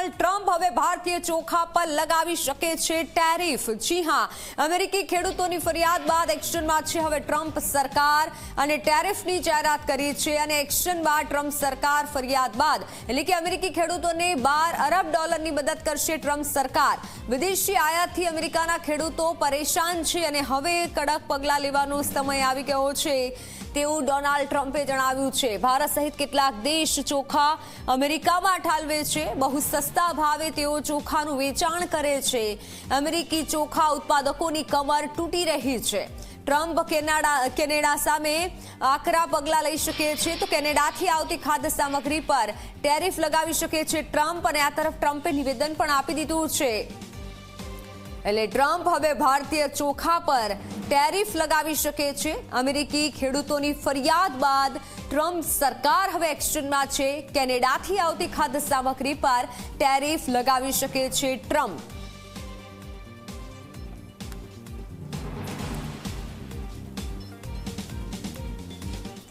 Donald Trump હવે ભારતીય ચોખા પર લગાવી શકે છે ટેરિફ। જી હા, અમેરિકી ખેડૂતોની ફરિયાદ બાદ એક્શનમાં છે હવે ટ્રમ્પ સરકાર અને ટેરિફની જાહેરાત કરી છે। અને એક્શન બાદ ટ્રમ્પ સરકાર ફરિયાદ બાદ એટલે કે અમેરિકી ખેડૂતોને $12 અરબ મદદ કરશે ટ્રમ્પ સરકાર। વિદેશી આયાતથી અમેરિકાના ખેડૂતો પરેશાન છે અને હવે કડક પગલાં લેવાનો સમય આવી ગયો છે તેવું ડોનાલ્ડ ટ્રમ્પે જણાવ્યું છે। ભારત સહિત કેટલાક દેશ ચોખા અમેરિકામાં ઠાલવે છે। બહુ સસ્તા ભાવે તેઓ ચોખાનું વેચાણ કરે છે। અમેરિકી ચોખા ઉત્પાદકોની કમર તૂટી રહી છે। ટ્રમ્પ કેનેડા સામે આકરા પગલાં લઈ શકે છે તો કેનેડાથી આવતી ખાદ્ય સામગ્રી પર ટેરિફ લગાવી શકે છે ટ્રમ્પ। અને આ તરફ ટ્રમ્પે નિવેદન પણ આપી દીધું છે। એટલે ટ્રમ્પ હવે ભારતીય ચોખા પર ટેરિફ લગાવી શકે છે। અમેરિકી ખેડૂતોની ફરિયાદ બાદ ટ્રમ્પ સરકાર હવે એક્શનમાં છે। કેનેડાથી આવતી ખાદ્ય સામગ્રી પર ટેરિફ લગાવી શકે છે ટ્રમ્પ।